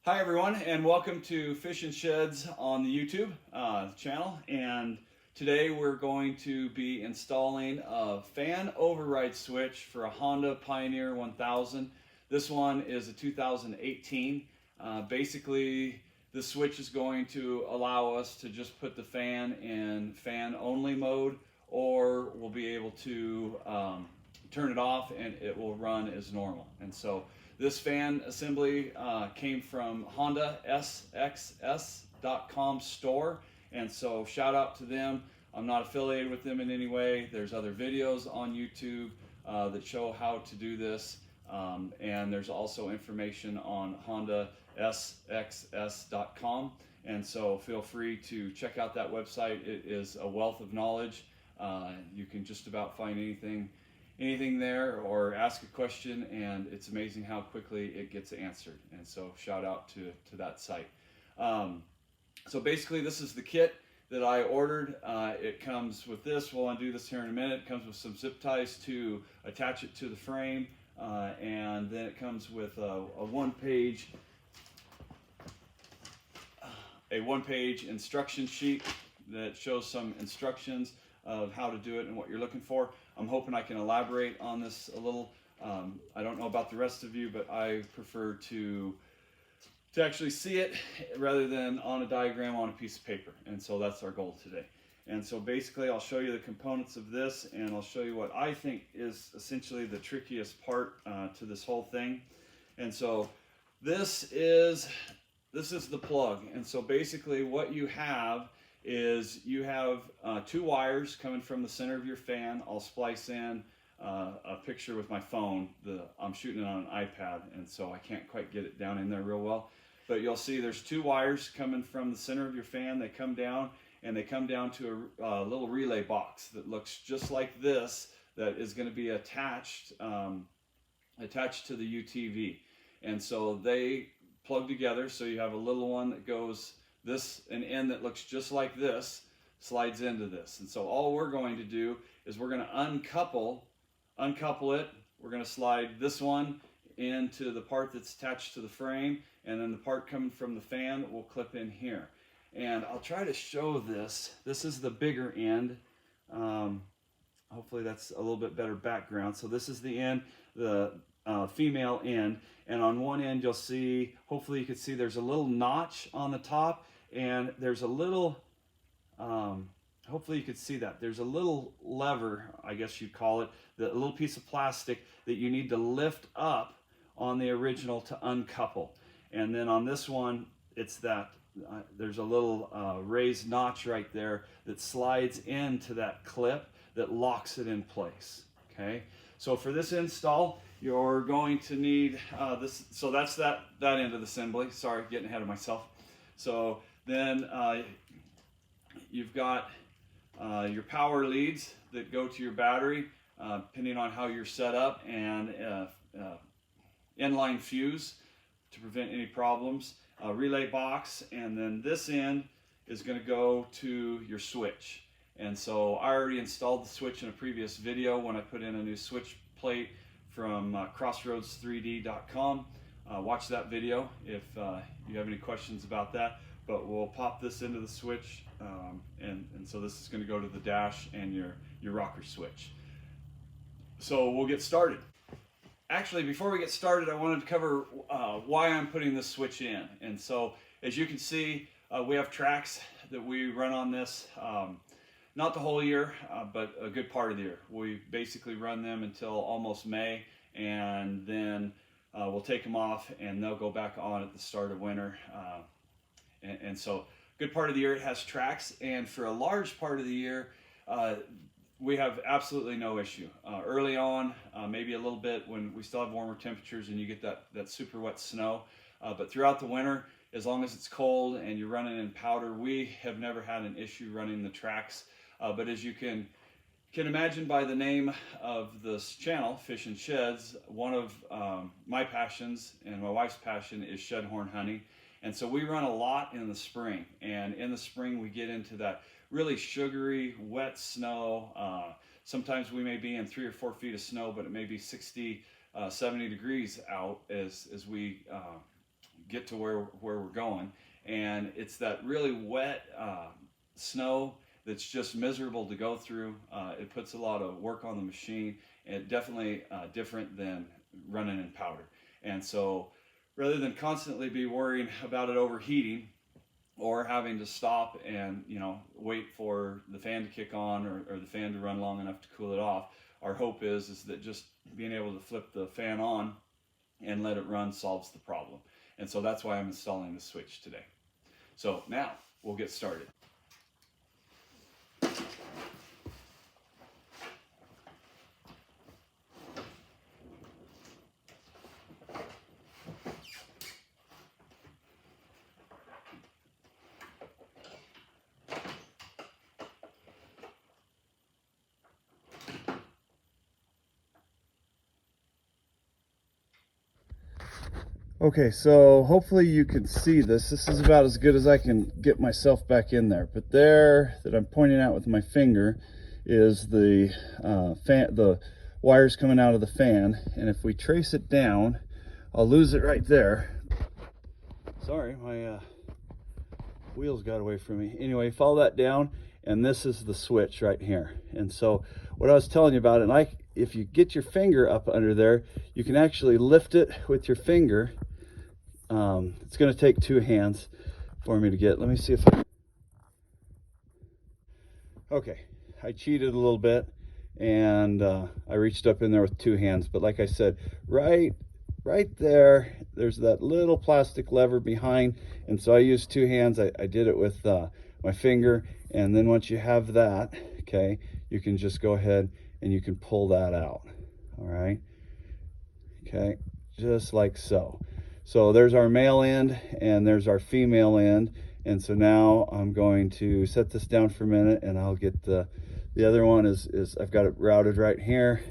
Hi everyone, and welcome to Fishing Sheds on the YouTube channel. And today we're going to be installing a fan override switch for a Honda Pioneer 1000. This one is a 2018. Basically, the switch is going to allow us to just put the fan in fan only mode, or we'll be able to turn it off and it will run as normal. And so this fan assembly came from Honda SXS.com store, and so shout out to them. I'm not affiliated with them in any way. There's other videos on YouTube that show how to do this, and there's also information on Honda SXS.com, and so feel free to check out that website. It is a wealth of knowledge. You can just about find anything there or ask a question, and it's amazing how quickly it gets answered. And so shout out to that site. So basically this is the kit that I ordered. It comes with this. We'll undo this here in a minute. It comes with some zip ties to attach it to the frame, and then it comes with a one-page instruction sheet that shows some instructions of how to do it and what you're looking for. I'm hoping I can elaborate on this a little. I don't know about the rest of you, but I prefer to actually see it rather than on a diagram on a piece of paper. And so that's our goal today. And so basically I'll show you the components of this, and I'll show you what I think is essentially the trickiest part to this whole thing. And so this is the plug. And so basically what you have is you have two wires coming from the center of your fan. I'll splice in a picture with my phone. I'm shooting it on an iPad, and so I can't quite get it down in there real well. But you'll see there's two wires coming from the center of your fan. They come down, and they come down to a little relay box that looks just like this, that is going to be attached to the UTV. And so they plug together, so you have a little one that goes an end that looks just like this slides into this. And so all we're going to do is we're going to uncouple it. We're going to slide this one into the part that's attached to the frame, and then the part coming from the fan will clip in here. And I'll try to show this. This is the bigger end. Hopefully that's a little bit better background. So this is the end, the female end, and on one end you'll see, hopefully you can see, there's a little notch on the top, and there's a little, hopefully you could see that, there's a little lever, I guess you'd call it, the little piece of plastic that you need to lift up on the original to uncouple. And then on this one, it's that there's a little raised notch right there that slides into that clip that locks it in place. Okay, so for this install, you're going to need this. So that's that end of the assembly. Sorry, getting ahead of myself. So then you've got your power leads that go to your battery, depending on how you're set up, and inline fuse to prevent any problems, relay box, and then this end is going to go to your switch. And so I already installed the switch in a previous video when I put in a new switch plate from crossroads3d.com. Watch that video if you have any questions about that. But we'll pop this into the switch, and so this is going to go to the dash and your rocker switch. So we'll get started. Actually, before we get started, I wanted to cover why I'm putting this switch in. And so as you can see, we have tracks that we run on this, not the whole year, but a good part of the year. We basically run them until almost May, and then we'll take them off and they'll go back on at the start of winter. And so good part of the year it has tracks, and for a large part of the year we have absolutely no issue. Early on, maybe a little bit when we still have warmer temperatures and you get that super wet snow, but throughout the winter, as long as it's cold and you're running in powder, we have never had an issue running the tracks. But as you can imagine by the name of this channel, Fishing Sheds, one of my passions and my wife's passion is shedhorn hunting. And so we run a lot in the spring, and in the spring we get into that really sugary, wet snow. Sometimes we may be in 3 or 4 feet of snow, but it may be 60, 70 degrees out as we get to where we're going. And it's that really wet snow that's just miserable to go through. It puts a lot of work on the machine, and definitely different than running in powder. And so rather than constantly be worrying about it overheating or having to stop and wait for the fan to kick on or the fan to run long enough to cool it off, our hope is that just being able to flip the fan on and let it run solves the problem. And so that's why I'm installing the switch today. So now we'll get started. Okay, so hopefully you can see this. This is about as good as I can get myself back in there. But there, that I'm pointing out with my finger, is the the wires coming out of the fan. And if we trace it down, I'll lose it right there. Sorry, my wheels got away from me. Anyway, follow that down, and this is the switch right here. And so what I was telling you about, and if you get your finger up under there, you can actually lift it with your finger. It's going to take two hands for me to get. Let me see if okay, I cheated a little bit, and I reached up in there with two hands. But like I said, right there, there's that little plastic lever behind, and so I used two hands. I did it with my finger, and then once you have that, okay, you can just go ahead and you can pull that out. All right, okay, just like so. So there's our male end and there's our female end. And so now I'm going to set this down for a minute, and I'll get the other one is I've got it routed right here.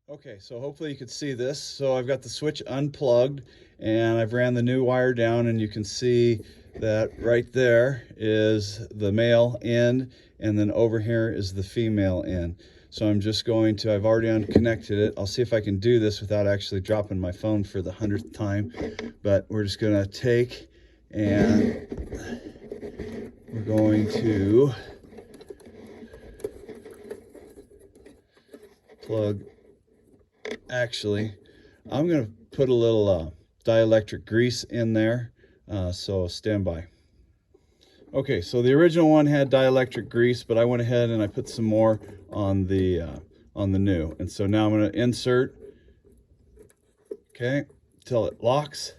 Okay, so hopefully you could see this. So I've got the switch unplugged, and I've ran the new wire down, and you can see that right there is the male end, and then over here is the female end. So I'm just going to, I've already unconnected it. I'll see if I can do this without actually dropping my phone for the 100th time. But we're just gonna take, and we're going to plug, actually, I'm gonna put a little dielectric grease in there, so stand by. Okay, so the original one had dielectric grease, but I went ahead and I put some more on the new. And so now I'm going to insert, okay, till it locks.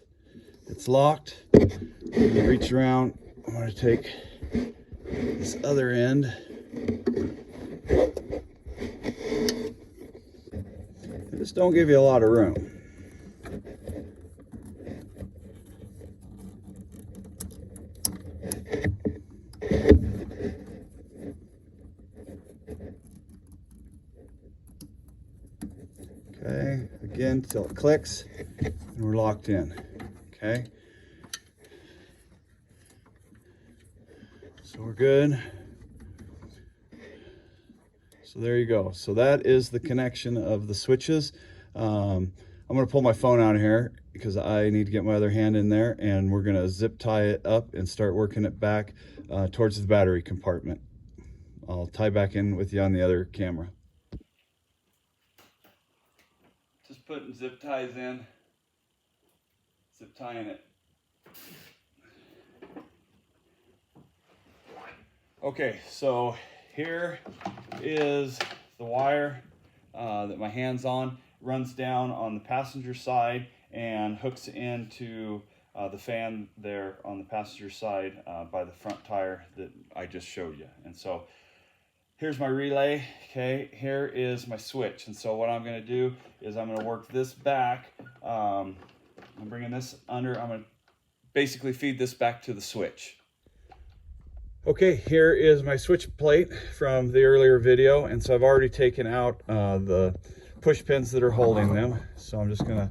It's locked. I'm going to reach around. I'm going to take this other end. And just don't give you a lot of room. Okay, again, till it clicks, and we're locked in. Okay, so we're good. So there you go. So that is the connection of the switches. I'm going to pull my phone out of here because I need to get my other hand in there, and we're going to zip tie it up and start working it back towards the battery compartment. I'll tie back in with you on the other camera. Just putting zip ties in, zip tying it. Okay, so here is the wire that my hand's on. Runs down on the passenger side and hooks into the fan there on the passenger side by the front tire that I just showed you. And so here's my relay. Okay, here is my switch. And so what I'm going to do is I'm going to work this back. I'm bringing this under. I'm going to basically feed this back to the switch. Okay, here is my switch plate from the earlier video. And so I've already taken out the push pins that are holding them. So I'm just going to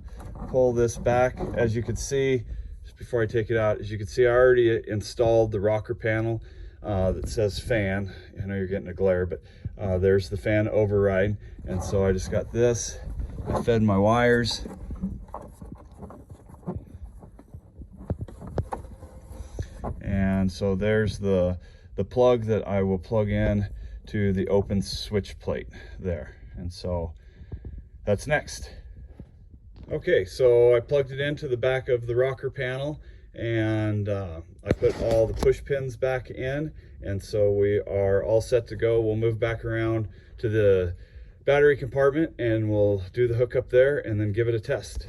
pull this back. As you can see, just before I take it out, as you can see, I already installed the rocker panel that says fan. I know you're getting a glare, but there's the fan override. And so I just got this. I fed my wires. And so there's the plug that I will plug in to the open switch plate there. And so that's next. Okay, so I plugged it into the back of the rocker panel, and I put all the push pins back in, and so we are all set to go. We'll move back around to the battery compartment and we'll do the hookup there and then give it a test.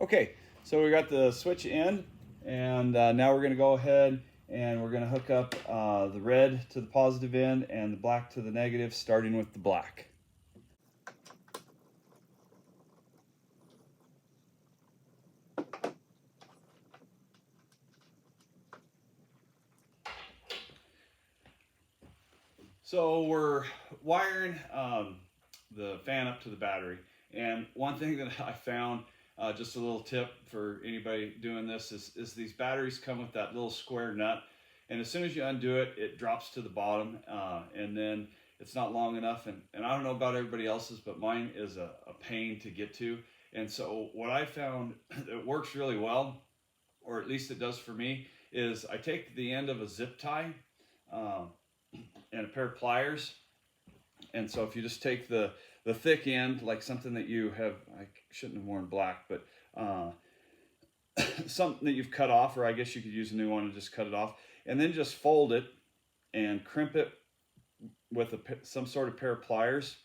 Okay, so we got the switch in, and now we're going to go ahead and we're going to hook up the red to the positive end and the black to the negative, starting with the black. So we're wiring the fan up to the battery, and one thing that I found, just a little tip for anybody doing this, is these batteries come with that little square nut, and as soon as you undo it, it drops to the bottom, and then it's not long enough, and I don't know about everybody else's, but mine is a pain to get to. And so what I found that works really well, or at least it does for me, is I take the end of a zip tie and a pair of pliers, and so if you just take the thick end, like something that you have, I shouldn't have worn black, but something that you've cut off, or I guess you could use a new one and just cut it off, and then just fold it and crimp it with some sort of pair of pliers,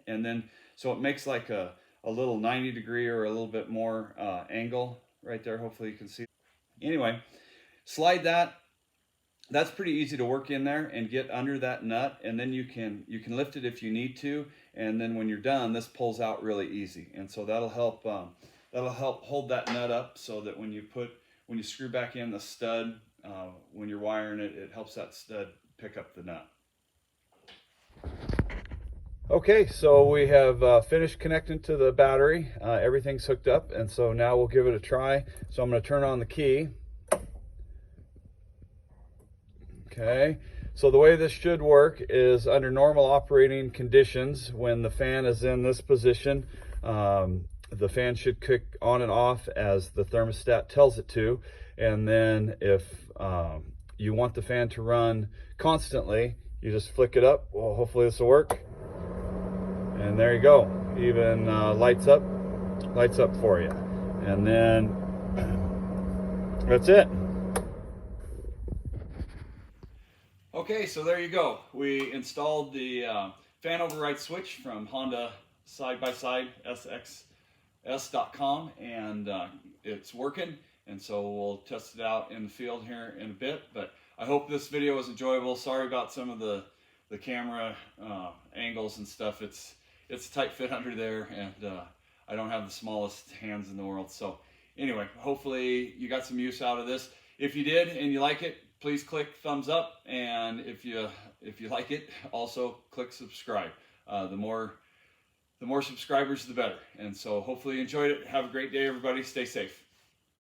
and then so it makes like a little 90-degree or a little bit more angle right there. Hopefully you can see. Anyway, slide that. That's pretty easy to work in there and get under that nut, and then you can lift it if you need to, and then when you're done, this pulls out really easy, and so that'll help hold that nut up, so that when you screw back in the stud, when you're wiring it, it helps that stud pick up the nut. Okay, so we have finished connecting to the battery. Everything's hooked up, and so now we'll give it a try. So I'm going to turn on the key. Okay, so the way this should work is under normal operating conditions, when the fan is in this position, the fan should kick on and off as the thermostat tells it to. And then if you want the fan to run constantly, you just flick it up. Well, hopefully this will work. And there you go, even lights up for you. And then that's it. Okay, so there you go. We installed the fan override switch from Honda Side-by-Side SXS.com, and it's working. And so we'll test it out in the field here in a bit. But I hope this video was enjoyable. Sorry about some of the camera angles and stuff. It's a tight fit under there, and I don't have the smallest hands in the world. So anyway, hopefully you got some use out of this. If you did and you like it, please click thumbs up, and if you like it, also click subscribe. The more subscribers, the better. And so hopefully you enjoyed it. Have a great day, everybody. Stay safe.